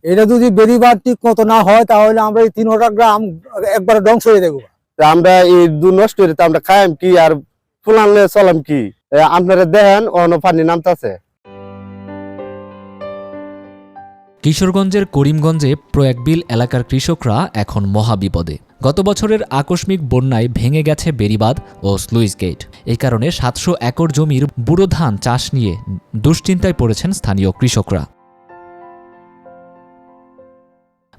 এটা যদি বেরিবার ঠিক মতো না হয় তাহলে আমরা এই 300 গ্রাম একবারে ধ্বংস হয়ে দেবো। আমরা এই দুধ নষ্ট হইলে আমরা খাইম কি আর ফুলানলে চলাম কি? আপনারা দেখেন অন্য পানি নামতেছে। কিশোরগঞ্জের করিমগঞ্জে প্রয়াগবিল এলাকার কৃষকরা এখন মহাবিপদে। গত বছরের আকস্মিক বন্যায় ভেঙে গেছে বেড়িবাঁধ ও স্লুইস গেট। এই কারণে 700 একর জমির ব্যুরো ধান চাষ নিয়ে দুশ্চিন্তায় পড়েছেন স্থানীয় কৃষকরা।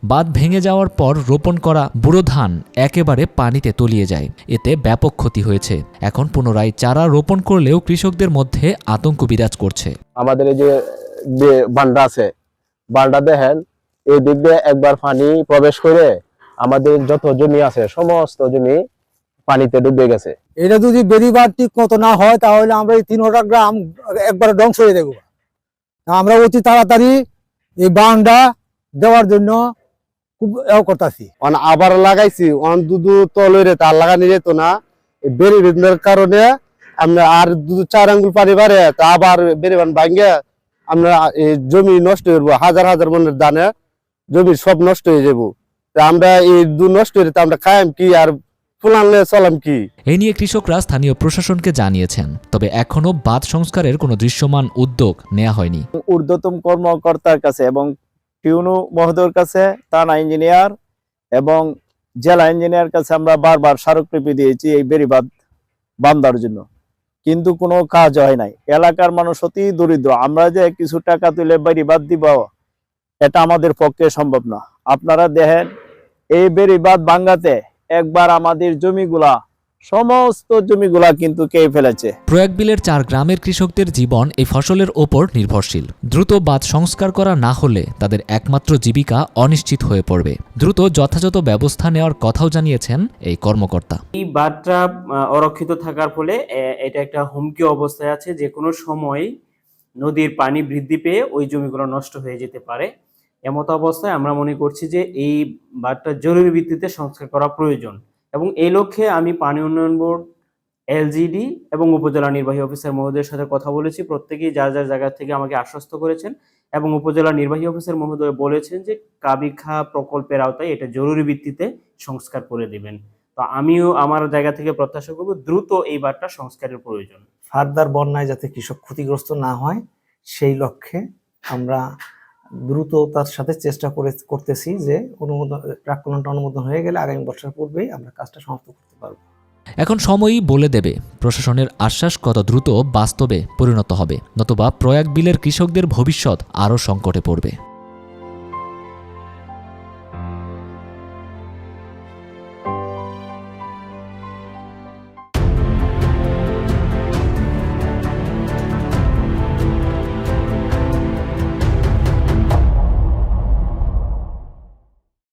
বাঁধ ভেঙে যাওয়ার পর রোপণ করা ব্যুরো ধান একেবারে পানিতে তলিয়ে যায়। এতে ব্যাপক ক্ষতি হয়েছে। এখন পুনরায় চারা রোপণ করলেও কৃষকদের মধ্যে আতঙ্ক বিরাজ করছে। আমাদের এই যে বান্ডা আছে, বান্ডা দেখেন এই দিক দিয়ে একবার পানি প্রবেশ করে আমাদের যত জমি আছে সমস্ত জমি পানিতে ডুবে গেছে। এটা যদি বেরিবার ঠিক মতো না হয় তাহলে আমরা এই 300 গ্রাম একবারে ধ্বংস হয়ে দেবো। আমরা অতি তাড়াতাড়ি এই বান্ডা দেওয়ার জন্য খুব করতেছি। আবার লাগাইছি দুধ তলরে তার লাগানো যেত না, বেরি বিন্দুর কারণে আমরা আর 4 আঙ্গুল পানি বাড়ে তা আবার বেরি বান ভাঙ্গে আমরা জমি নষ্ট হয়ে যাবো। হাজার হাজার মনের দানে জমি সব নষ্ট হয়ে যাবো। আমরা এই দুধ নষ্ট হয়ে আমরা খাইম কি আর ফুলানলে চলাম কি? এই নিয়ে কৃষকরা স্থানীয় প্রশাসনকে জানিয়েছেন, তবে এখনো বাঁধ সংস্কারের কোনো দৃশ্যমান উদ্যোগ নেওয়া হয়নি। ঊর্ধ্বতম কর্মকর্তার কাছে এবং টিউনু মহোদয়ের কাছে, থানা ইঞ্জিনিয়ার এবং জেলা ইঞ্জিনিয়ার কাছে আমরা বারবার স্মারকলিপি দিয়েছি এই বেড়িবাঁধ বান্ধার জন্য, কিন্তু কোনো কাজ হয় নাই। এলাকার মানুষ অতি দরিদ্র, আমরা যে কিছু টাকা তুলে বেড়িবাঁধ দিব এটা আমাদের পক্ষে সম্ভব না। আপনারা দেখেন এই বেড়িবাঁধ ভাঙ্গাতে একবার আমাদের জমিগুলা সমস্ত জমিগুলা কিন্তু খেয়ে ফেলেছে। প্রয়াগবিলের 4 গ্রামের কৃষকদের জীবন এই ফসলের ওপর নির্ভরশীল। দ্রুত বাঁধ সংস্কার করা না হলে তাদের একমাত্র জীবিকা অনিশ্চিত হয়ে পড়বে। দ্রুত যথাযথ ব্যবস্থা নেওয়ার কথাও জানিয়েছেন এই কর্মকর্তা। এই বাঁধটা অরক্ষিত থাকার ফলে এটা একটা হুমকি অবস্থায় আছে। যে কোনো সময় নদীর পানি বৃদ্ধি পেয়ে ওই জমিগুলো নষ্ট হয়ে যেতে পারে। এমত অবস্থায় আমরা মনে করছি যে এই বাঁধটা জরুরি ভিত্তিতে সংস্কার করা প্রয়োজন, এবং এই লক্ষ্যে আমি পানি উন্নয়ন বোর্ড, এলজিডি এবং উপজেলা নির্বাহী অফিসার মহোদয়ের সাথে কথা বলেছি। প্রত্যেকেই যার যার জায়গা থেকে আমাকে আশ্বস্ত করেছেন এবং উপজেলা নির্বাহী অফিসার মহোদয় বলেছেন যে কাবিখা প্রকল্পের আওতায় এটা জরুরি ভিত্তিতে সংস্কার করে দিবেন। তো আমিও আমার জায়গা থেকে প্রত্যাশা করব দ্রুত এই বাঁধটা সংস্কারের প্রয়োজন। ফার্দার বন্যায় যাতে কৃষক ক্ষতিগ্রস্ত না হয় সেই লক্ষ্যে আমরা দ্রুততার সাথে চেষ্টা করতেছি যে প্রাক্কলনটা অনুমোদন হয়ে গেলে আগামী বছরের পূর্বেই আমরা কাজটা সমাপ্ত করতে পারব। এখন সময়ই বলে দেবে প্রশাসনের আশ্বাস কত দ্রুত বাস্তবে পরিণত হবে, নতুবা প্রয়াগবিলের কৃষকদের ভবিষ্যৎ আরও সংকটে পড়বে।